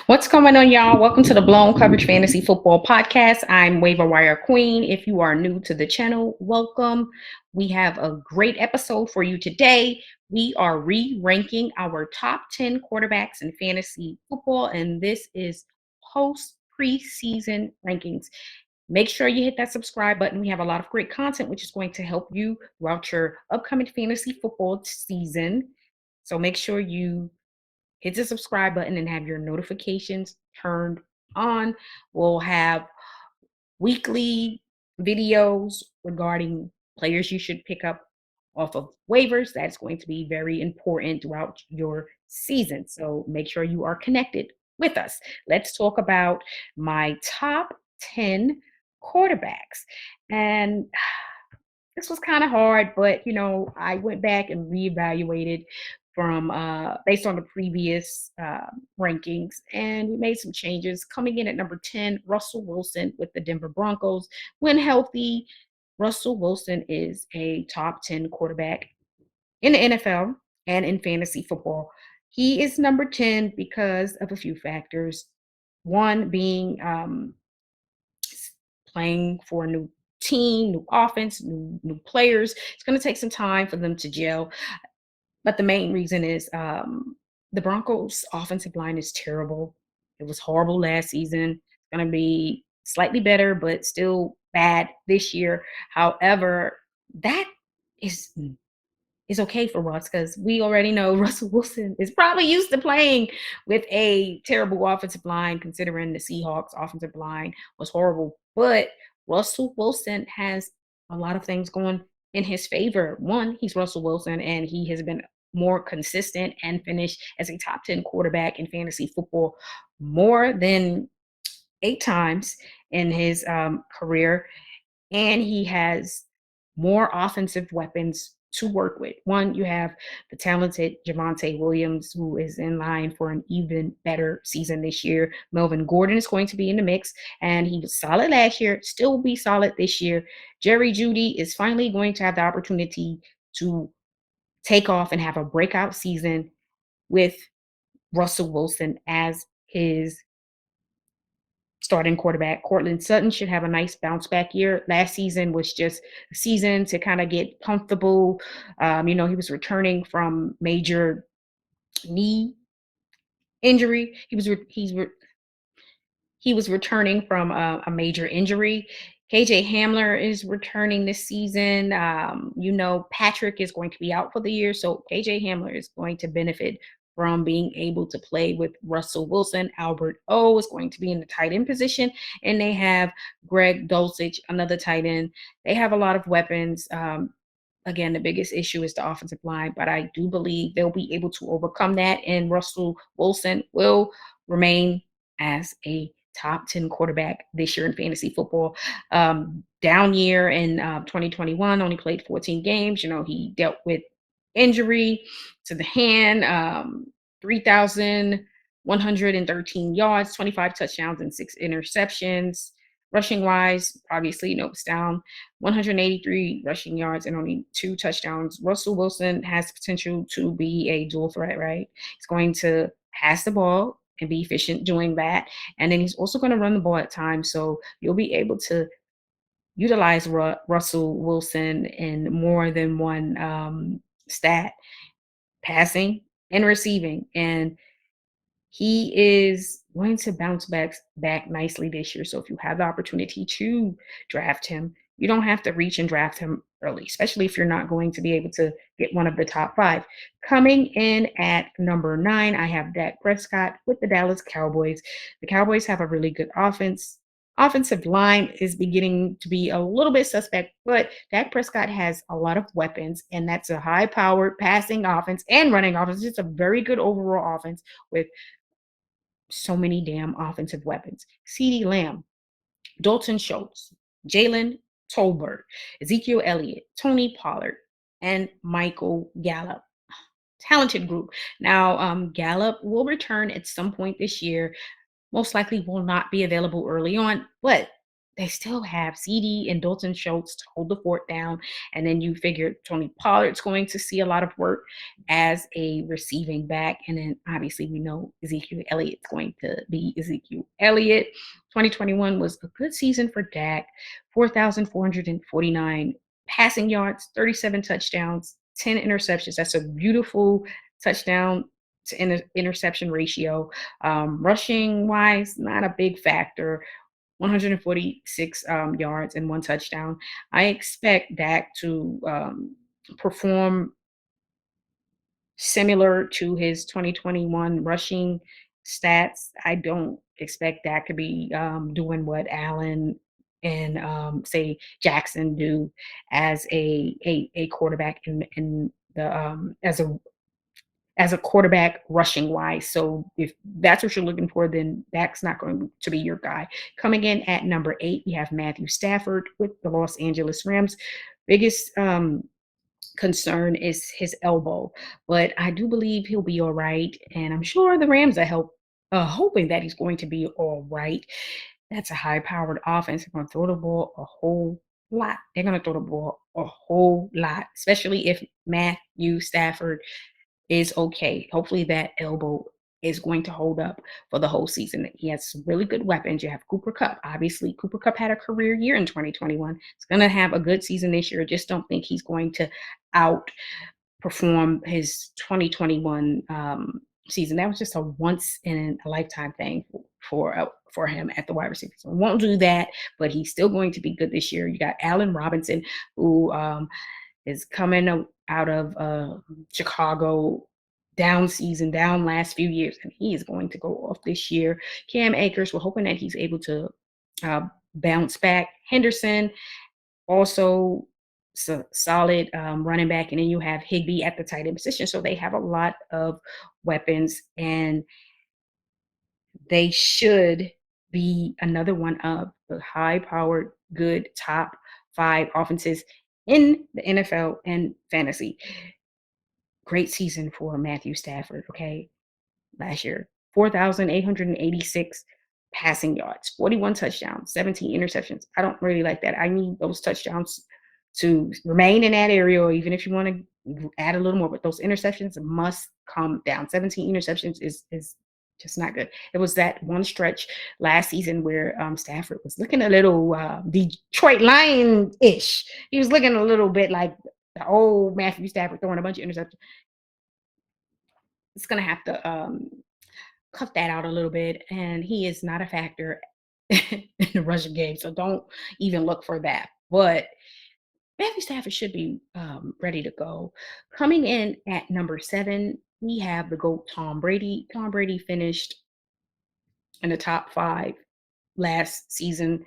What's going on, y'all? Welcome to the Blown Coverage Fantasy Football Podcast. I'm Waiver Wire Queen. If you are new to the channel, welcome. We have a great episode for you today. We are re-ranking our top 10 quarterbacks in fantasy football, and this is post preseason rankings. Make sure you hit that subscribe button. We have a lot of great content, which is going to help you throughout your upcoming fantasy football season. So make sure you hit the subscribe button and have your notifications turned on. We'll have weekly videos regarding players you should pick up off of waivers. That's going to be very important throughout your season. So make sure you are connected with us. Let's talk about my top 10 quarterbacks. And this was kind of hard, but I went back and reevaluated from based on the previous rankings, and we made some changes. Coming in at number 10, Russell Wilson with the Denver Broncos. When healthy, Russell Wilson is a top 10 quarterback in the NFL and in fantasy football. He is number 10 because of a few factors. One being playing for a new team, new offense, new players. It's going to take some time for them to gel. But the main reason is the Broncos' offensive line is terrible. It was horrible last season. It's going to be slightly better, but still bad this year. However, that is is okay for Russ because we already know Russell Wilson is probably used to playing with a terrible offensive line, considering the Seahawks' offensive line was horrible. But Russell Wilson has a lot of things going in his favor. One, he's Russell Wilson, and he has been more consistent and finished as a top 10 quarterback in fantasy football more than 8 times in his career, and he has more offensive weapons to work with. One, you have the talented Javonte Williams, who is in line for an even better season this year. Melvin Gordon is going to be in the mix, and he was solid last year, still will be solid this year. Jerry Jeudy is finally going to have the opportunity to take off and have a breakout season with Russell Wilson as his starting quarterback. Cortland Sutton should have a nice bounce back year. Last season was just a season to kind of get comfortable. He was returning from major knee injury. He was returning from a major injury. KJ Hamler is returning this season. Patrick is going to be out for the year. So KJ Hamler is going to benefit from being able to play with Russell Wilson. Albert O is going to be in the tight end position. And they have Greg Dulcich, another tight end. They have a lot of weapons. Again, the biggest issue is the offensive line, but I do believe they'll be able to overcome that. And Russell Wilson will remain as a top 10 quarterback this year in fantasy football. Down year in 2021, only played 14 games. He dealt with injury to the hand, 3,113 yards, 25 touchdowns, and 6 interceptions. Rushing wise, obviously, it's down 183 rushing yards and only 2 touchdowns. Russell Wilson has potential to be a dual threat, right? He's going to pass the ball and be efficient doing that. And then he's also going to run the ball at times. So you'll be able to utilize Russell Wilson in more than one stat, passing and receiving. And he is going to bounce back nicely this year. So if you have the opportunity to draft him, you don't have to reach and draft him early, especially if you're not going to be able to get one of the top 5. Coming in at number 9, I have Dak Prescott with the Dallas Cowboys. The Cowboys have a really good offense. Offensive line is beginning to be a little bit suspect, but Dak Prescott has a lot of weapons, and that's a high-powered passing offense and running offense. It's a very good overall offense with so many damn offensive weapons. CeeDee Lamb, Dalton Schultz, Jalen Tolbert, Ezekiel Elliott, Tony Pollard, and Michael Gallup. Talented group. Now, Gallup will return at some point this year. Most likely will not be available early on, but they still have CD and Dalton Schultz to hold the fort down. And then you figure Tony Pollard's going to see a lot of work as a receiving back. And then obviously we know Ezekiel Elliott's going to be Ezekiel Elliott. 2021 was a good season for Dak. 4,449 passing yards, 37 touchdowns, 10 interceptions. That's a beautiful touchdown to interception ratio. Rushing wise, not a big factor. 146 yards and one touchdown. I expect Dak to perform similar to his 2021 rushing stats. I don't expect Dak to be doing what Allen and say Jackson do as a quarterback in the as a quarterback rushing wise. So if that's what you're looking for, then that's not going to be your guy. Coming in at number 8, we have Matthew Stafford with the Los Angeles Rams. Biggest concern is his elbow, but I do believe he'll be all right. And I'm sure the Rams are hoping that he's going to be all right. That's a high powered offense. They're going to throw the ball a whole lot. They're going to throw the ball a whole lot, especially if Matthew Stafford is okay. Hopefully that elbow is going to hold up for the whole season. He has some really good weapons. You have Cooper Cup. Obviously, Cooper Cup had a career year in 2021. He's going to have a good season this year. Just don't think he's going to outperform his 2021 season. That was just a once in a lifetime thing for him at the wide receiver. So won't do that, but he's still going to be good this year. You got Allen Robinson, who is coming out of Chicago, down season, down last few years, and he is going to go off this year. Cam Akers, we're hoping that he's able to bounce back. Henderson, also solid running back, and then you have Higbee at the tight end position. So they have a lot of weapons, and they should be another one of the high-powered, good top 5 offenses in the NFL and fantasy. Great season for Matthew Stafford, okay? Last year, 4,886 passing yards, 41 touchdowns, 17 interceptions. I don't really like that. I need those touchdowns to remain in that area, or even if you want to add a little more, but those interceptions must come down. 17 interceptions is just not good. It was that one stretch last season where Stafford was looking a little Detroit Lion-ish. He was looking a little bit like the old Matthew Stafford throwing a bunch of interceptions. It's gonna have to cut that out a little bit, and he is not a factor in the rushing game, so don't even look for that. But Matthew Stafford should be ready to go. Coming in at number 7, we have the GOAT Tom Brady. Tom Brady finished in the top 5 last season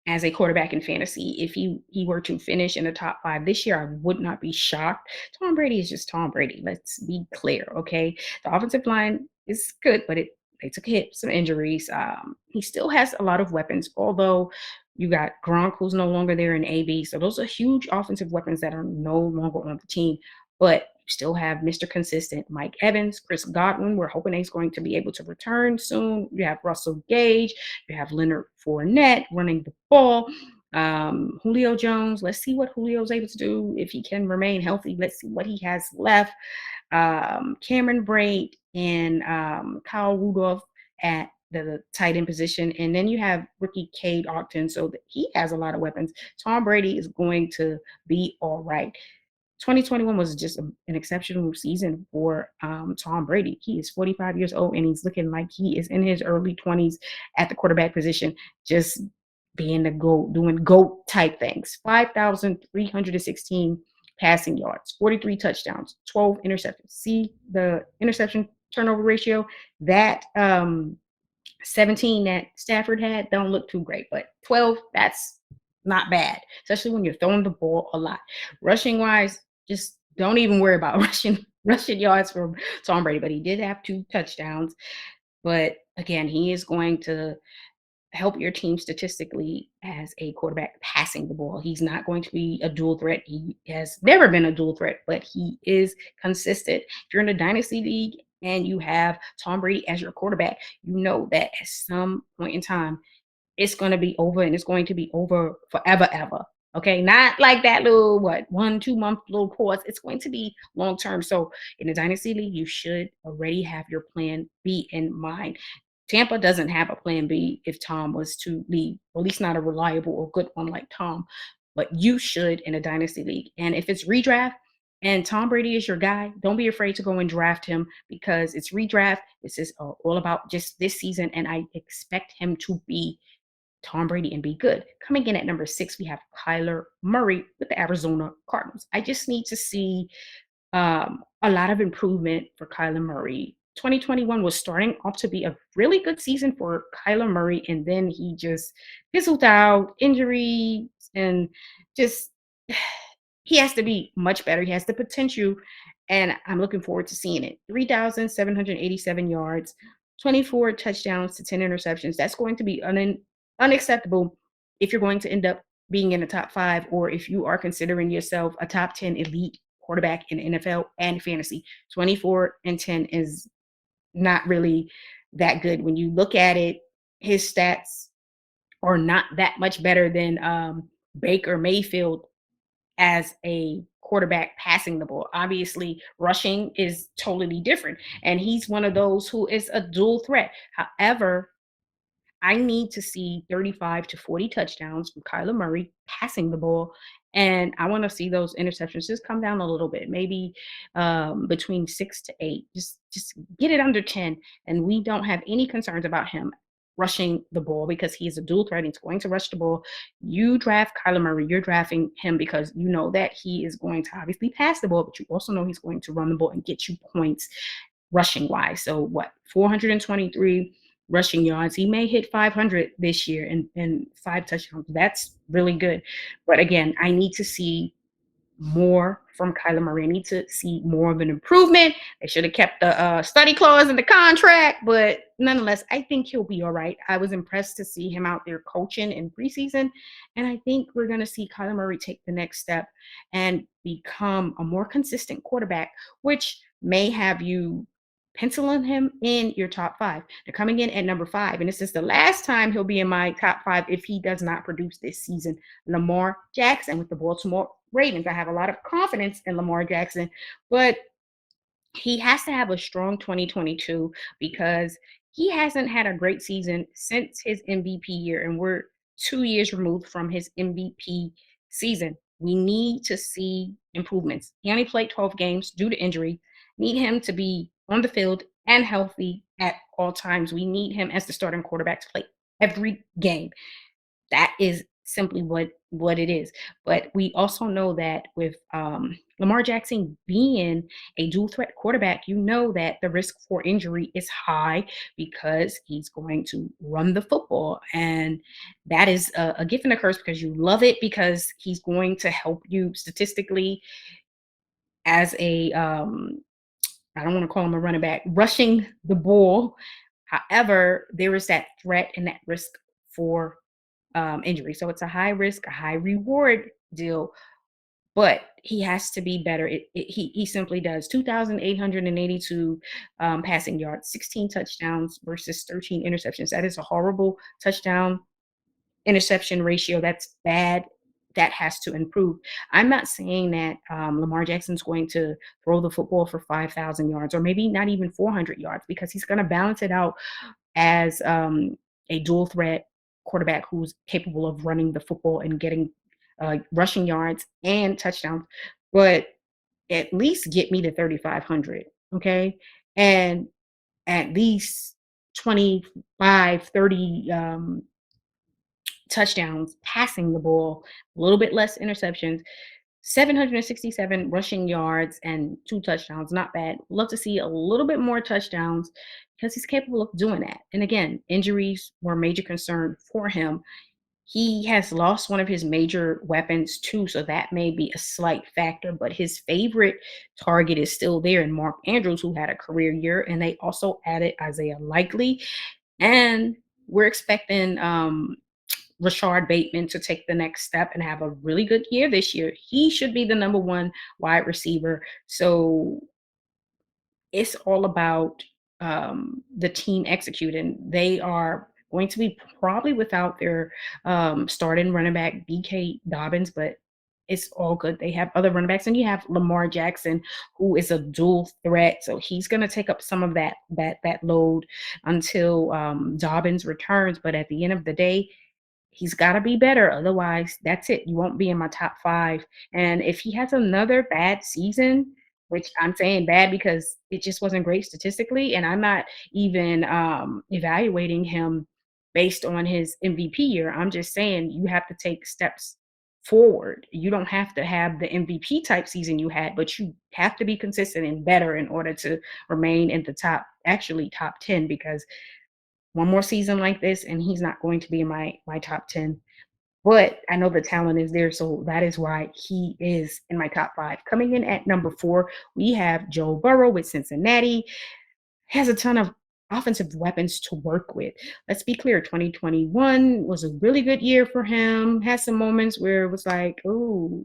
as a quarterback in fantasy. If he were to finish in the top 5 this year, I would not be shocked. Tom Brady is just Tom Brady. Let's be clear, okay? The offensive line is good, but they took a hit, some injuries. He still has a lot of weapons, although you got Gronk, who's no longer there in AB. So those are huge offensive weapons that are no longer on the team. But you still have Mr. Consistent, Mike Evans, Chris Godwin. We're hoping he's going to be able to return soon. You have Russell Gage. You have Leonard Fournette running the ball. Julio Jones. Let's see what Julio's able to do if he can remain healthy. Let's see what he has left. Cameron Braid and Kyle Rudolph at the tight end position. And then you have rookie Cade Ogden. So he has a lot of weapons. Tom Brady is going to be all right. 2021 was just an exceptional season for Tom Brady. He is 45 years old, and he's looking like he is in his early 20s at the quarterback position, just being the GOAT, doing GOAT type things. 5,316 passing yards, 43 touchdowns, 12 interceptions. See the interception turnover ratio? That 17 that Stafford had don't look too great, but 12, that's not bad, especially when you're throwing the ball a lot. Rushing wise, just don't even worry about rushing yards from Tom Brady, but he did have 2 touchdowns. But again, he is going to help your team statistically as a quarterback passing the ball. He's not going to be a dual threat. He has never been a dual threat, but he is consistent. If you're in a dynasty league and you have Tom Brady as your quarterback, you know that at some point in time, it's going to be over, and it's going to be over forever, ever. Okay. Not like that little, what, 1, 2 month little pause. It's going to be long term. So in the Dynasty League, you should already have your plan B in mind. Tampa doesn't have a plan B if Tom was to leave, or at least not a reliable or good one like Tom. But you should in a Dynasty League. And if it's redraft, and Tom Brady is your guy, don't be afraid to go and draft him, because it's redraft. This is all about just this season, and I expect him to be Tom Brady and be good. Coming in at number 6, we have Kyler Murray with the Arizona Cardinals. I just need to see a lot of improvement for Kyler Murray. 2021 was starting off to be a really good season for Kyler Murray, and then he just fizzled out, injury, and just he has to be much better. He has the potential, and I'm looking forward to seeing it. 3,787 yards, 24 touchdowns to 10 interceptions. That's going to be unacceptable if you're going to end up being in the top 5, or if you are considering yourself a top 10 elite quarterback in the NFL and fantasy. 24 and 10 is not really that good. When you look at it, his stats are not that much better than Baker Mayfield as a quarterback passing the ball. Obviously, rushing is totally different. And he's one of those who is a dual threat. However, I need to see 35 to 40 touchdowns from Kyler Murray passing the ball. And I want to see those interceptions just come down a little bit, maybe between 6 to 8. Just get it under 10. And we don't have any concerns about him rushing the ball, because he is a dual threat. He's going to rush the ball. You draft Kyler Murray, you're drafting him because you know that he is going to obviously pass the ball, but you also know he's going to run the ball and get you points rushing wise. So what, 423 rushing yards. He may hit 500 this year, and 5 touchdowns. That's really good. But again, I need to see more from Kyler Murray. I need to see more of an improvement. They should have kept the study clause in the contract, but nonetheless, I think he'll be all right. I was impressed to see him out there coaching in preseason, and I think we're going to see Kyler Murray take the next step and become a more consistent quarterback, which may have you penciling him in your top 5. They're coming in at number 5, and this is the last time he'll be in my top 5 if he does not produce this season. Lamar Jackson with the Baltimore Ravens. I have a lot of confidence in Lamar Jackson, but he has to have a strong 2022, because he hasn't had a great season since his MVP year, and we're 2 years removed from his MVP season. We need to see improvements. He only played 12 games due to injury. Need him to be on the field and healthy at all times. We need him as the starting quarterback to play every game. That is simply what it is. But we also know that with Lamar Jackson being a dual threat quarterback, you know that the risk for injury is high, because he's going to run the football, and that is a gift and a curse, because you love it because he's going to help you statistically as a I don't want to call him a running back, rushing the ball. However, there is that threat and that risk for injury. So it's a high risk, a high reward deal, but he has to be better. He simply does. 2,882 passing yards, 16 touchdowns versus 13 interceptions. That is a horrible touchdown interception ratio. That's bad. That has to improve. I'm not saying that Lamar Jackson's going to throw the football for 5,000 yards, or maybe not even 400 yards, because he's going to balance it out as a dual threat quarterback who's capable of running the football and getting rushing yards and touchdowns. But at least get me to 3,500, okay? And at least 25, 30 touchdowns passing the ball, a little bit less interceptions, 767 rushing yards, and 2 touchdowns. Not bad. Love to see a little bit more touchdowns, because he's capable of doing that. And again, injuries were a major concern for him. He has lost one of his major weapons too, so that may be a slight factor, but his favorite target is still there in Mark Andrews, who had a career year, and they also added Isaiah Likely. And we're expecting Rashard Bateman to take the next step and have a really good year this year. He should be the number 1 wide receiver. So it's all about the team executing. They are going to be probably without their starting running back BK Dobbins, but it's all good. They have other running backs, and you have Lamar Jackson, who is a dual threat, so he's going to take up some of that load until Dobbins returns. But at the end of the day, he's got to be better. Otherwise, that's it. You won't be in my top five. And if he has another bad season, which I'm saying bad because it just wasn't great statistically, and I'm not even evaluating him based on his MVP year. I'm just saying you have to take steps forward. You don't have to have the MVP type season you had, but you have to be consistent and better in order to remain in the actually top 10, because one more season like this and he's not going to be in my top 10. But I know the talent is there, so that is why he is in my top five. Coming in at number four, we have Joe Burrow with Cincinnati. Has a ton of offensive weapons to work with. Let's be clear, 2021 was a really good year for him. Had some moments where it was like, oh,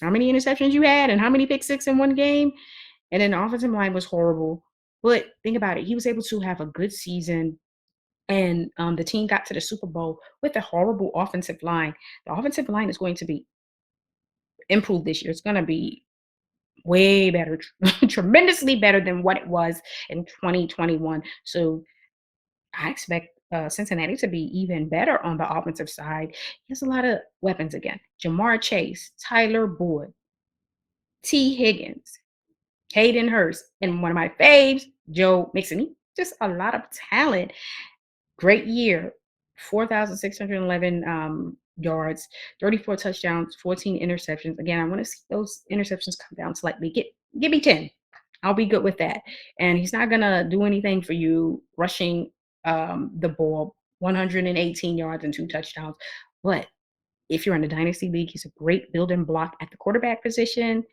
how many interceptions you had and how many pick six in one game? And then the offensive line was horrible. But think about it. He was able to have a good season, and the team got to the Super Bowl with a horrible offensive line. The offensive line is going to be improved this year. It's going to be way better, tremendously better than what it was in 2021. So I expect Cincinnati to be even better on the offensive side. He has a lot of weapons again. Jamar Chase, Tyler Boyd, T. Higgins, Hayden Hurst, and one of my faves, Joe Mixon. Just a lot of talent. Great year, 4,611 yards, 34 touchdowns, 14 interceptions. Again, I want to see those interceptions come down slightly. Give me 10. I'll be good with that. And he's not gonna do anything for you rushing the ball, 118 yards and two touchdowns. But if you're in a dynasty league, he's a great building block at the quarterback position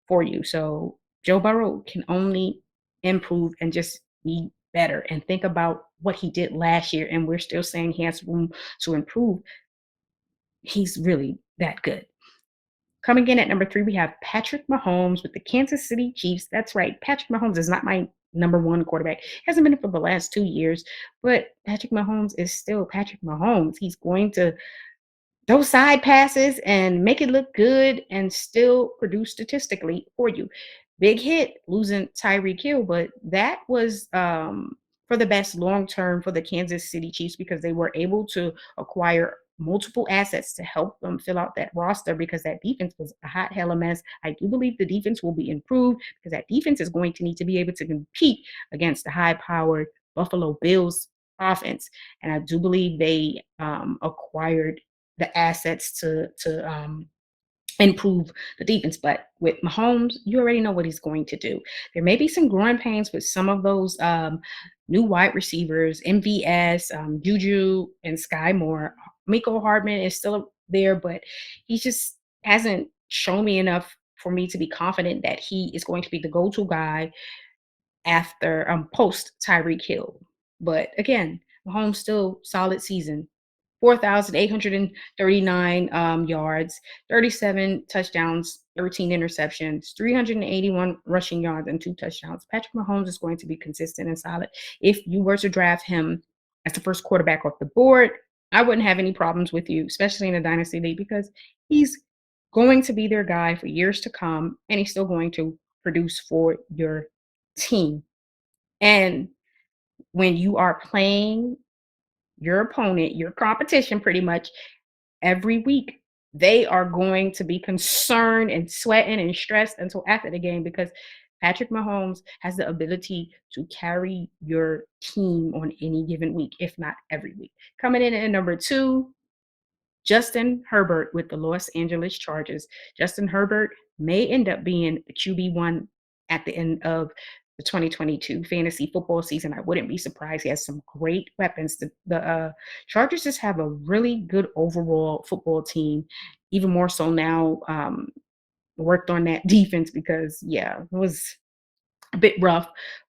for you. So Joe Burrow can only improve and just be better. And think about what he did last year, and we're still saying he has room to improve. He's really that good. Coming in at number three, we have Patrick Mahomes with the Kansas City Chiefs. That's right. Patrick Mahomes is not my number one quarterback. Hasn't been for the last 2 years, but Patrick Mahomes is still Patrick Mahomes. He's going to those side passes and make it look good and still produce statistically for you. Big hit losing Tyreek Hill, but that was for the best long term for the Kansas City Chiefs, because they were able to acquire multiple assets to help them fill out that roster, because that defense was a hot hell of a mess. I do believe the defense will be improved, because that defense is going to need to be able to compete against the high powered Buffalo Bills offense. And I do believe they acquired the assets to improve the defense. But with Mahomes, you already know what he's going to do. There may be some growing pains with some of those new wide receivers, MVS, Juju, and Sky Moore. Miko Hardman is still there, but he just hasn't shown me enough for me to be confident that he is going to be the go-to guy after post Tyreek Hill. But again, Mahomes still solid season. 4,839 yards, 37 touchdowns, 13 interceptions, 381 rushing yards, and two touchdowns. Patrick Mahomes is going to be consistent and solid. If you were to draft him as the first quarterback off the board, I wouldn't have any problems with you, especially in a dynasty league, because he's going to be their guy for years to come, and he's still going to produce for your team. And when you are playing your opponent, your competition pretty much every week, they are going to be concerned and sweating and stressed until after the game, because Patrick Mahomes has the ability to carry your team on any given week, if not every week. Coming in at number two, Justin Herbert with the Los Angeles Chargers. Justin Herbert may end up being the QB1 at the end of the 2022 fantasy football season. I wouldn't be surprised. He has some great weapons. The Chargers just have a really good overall football team, even more so now. Worked on that defense because, yeah, it was a bit rough,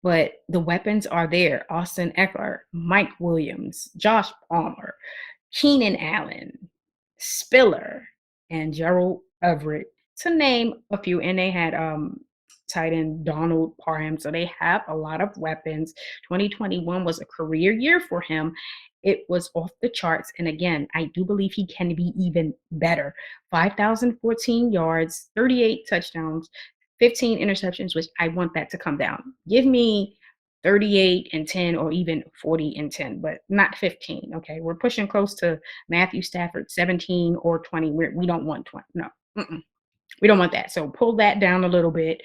but the weapons are there. Austin Eckler, Mike Williams, Josh Palmer, Keenan Allen, Spiller, and Gerald Everett, to name a few. And they had tight end Donald Parham. So they have a lot of weapons. 2021 was a career year for him. It was off the charts. And again, I do believe he can be even better. 5,014 yards, 38 touchdowns, 15 interceptions, which I want that to come down. Give me 38 and 10 or even 40 and 10, but not 15. Okay. We're pushing close to Matthew Stafford, 17 or 20. We don't want 20. No. Mm-mm. We don't want that. So pull that down a little bit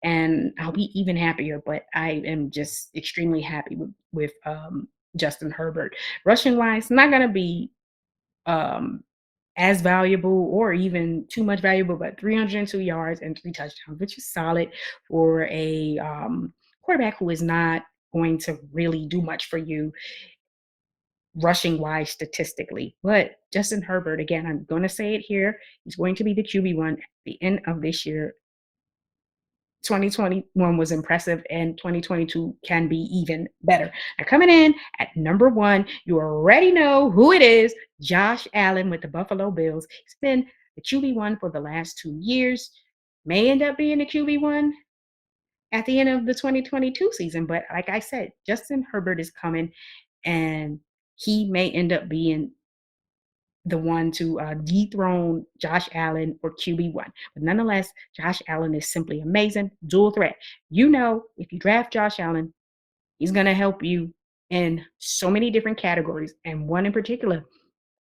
and I'll be even happier. But I am just extremely happy with Justin Herbert. Rushing wise, not gonna be um as valuable or even too much valuable, but 302 yards and 3 touchdowns, which is solid for a quarterback who is not going to really do much for you rushing wise statistically. But Justin Herbert, again, I'm going to say it here, he's going to be the QB1 at the end of this year. 2021 was impressive and 2022 can be even better. Now, coming in at number one, you already know who it is, Josh Allen with the Buffalo Bills. He's been the QB1 for the last 2 years, may end up being the QB1 at the end of the 2022 season. But like I said, Justin Herbert is coming and he may end up being the one to dethrone Josh Allen or QB1. But nonetheless, Josh Allen is simply amazing, dual threat. You know, if you draft Josh Allen, he's going to help you in so many different categories. And one in particular,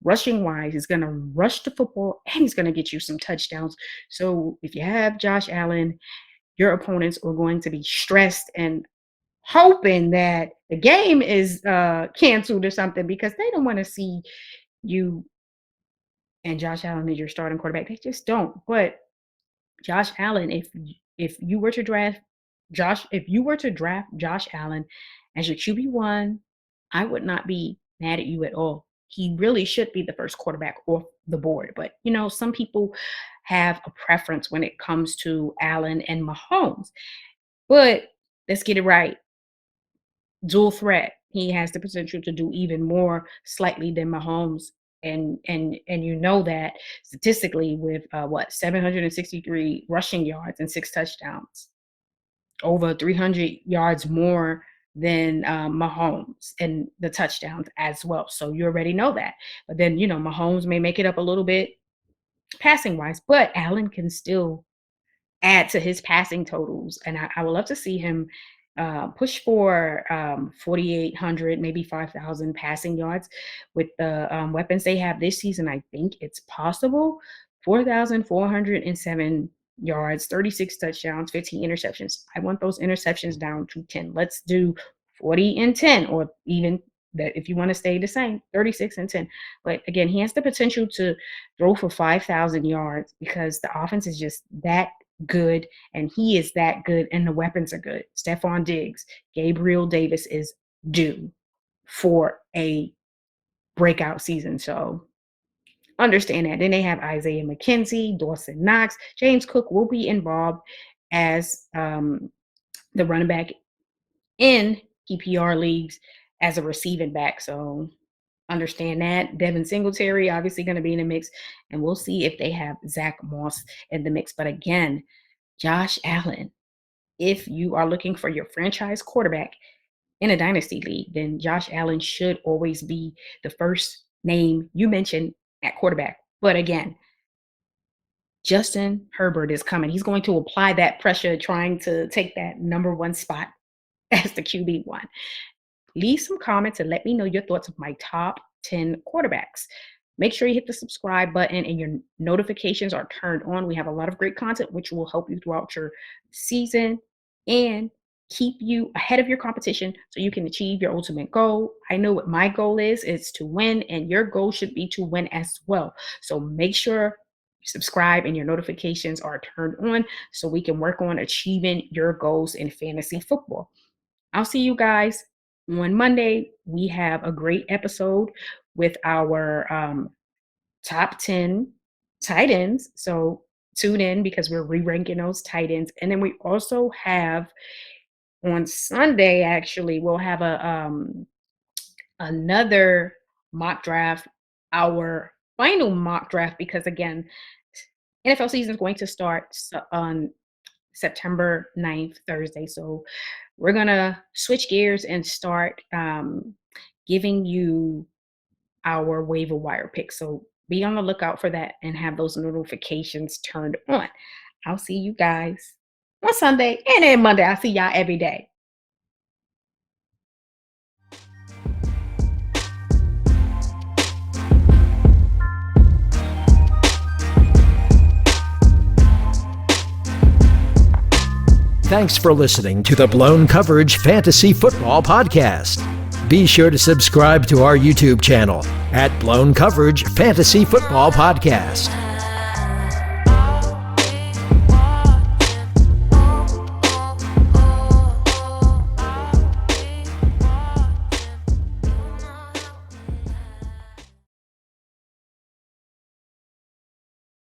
rushing wise, is going to rush the football and he's going to get you some touchdowns. So if you have Josh Allen, your opponents are going to be stressed and hoping that the game is canceled or something because they don't want to see you and Josh Allen is your starting quarterback. They just don't. But Josh Allen, if you were to draft if you were to draft Josh Allen as your QB1, I would not be mad at you at all. He really should be the first quarterback off the board. But you know, some people have a preference when it comes to Allen and Mahomes. But let's get it right, dual threat. He has the potential to do even more slightly than Mahomes. And you know that statistically with what 763 rushing yards and 6 touchdowns, over 300 yards more than Mahomes and the touchdowns as well. So you already know that. But then you know Mahomes may make it up a little bit passing wise, but Allen can still add to his passing totals. And I would love to see him push for 4,800, maybe 5,000 passing yards with the weapons they have this season. I think it's possible. 4,407 yards, 36 touchdowns, 15 interceptions. I want those interceptions down to 10. Let's do 40 and 10, or even that if you want to stay the same, 36 and 10. But again, he has the potential to throw for 5,000 yards because the offense is just that good and he is that good and the weapons are good. Stephon Diggs, Gabriel Davis is due for a breakout season. So understand that. Then they have Isaiah McKenzie, Dawson Knox, James Cook will be involved as the running back in PPR leagues as a receiving back. So understand that. Devin Singletary obviously going to be in the mix, and we'll see if they have Zach Moss in the mix. But again, Josh Allen, if you are looking for your franchise quarterback in a dynasty league, then Josh Allen should always be the first name you mention at quarterback. But again, Justin Herbert is coming. He's going to apply that pressure trying to take that number one spot as the QB1. Leave some comments and let me know your thoughts of my top 10 quarterbacks. Make sure you hit the subscribe button and your notifications are turned on. We have a lot of great content which will help you throughout your season and keep you ahead of your competition so you can achieve your ultimate goal. I know what my goal is to win, and your goal should be to win as well. So make sure you subscribe and your notifications are turned on so we can work on achieving your goals in fantasy football. I'll see you guys on Monday. We have a great episode with our top 10 tight ends. So tune in because we're re-ranking those tight ends. And then we also have on Sunday, actually, we'll have another mock draft, our final mock draft, because again, NFL season is going to start on September 9th, Thursday. So we're going to switch gears and start giving you our waiver wire picks. So be on the lookout for that and have those notifications turned on. I'll see you guys on Sunday and then Monday. I'll see y'all every day. Thanks for listening to the Blown Coverage Fantasy Football Podcast. Be sure to subscribe to our YouTube channel at Blown Coverage Fantasy Football Podcast.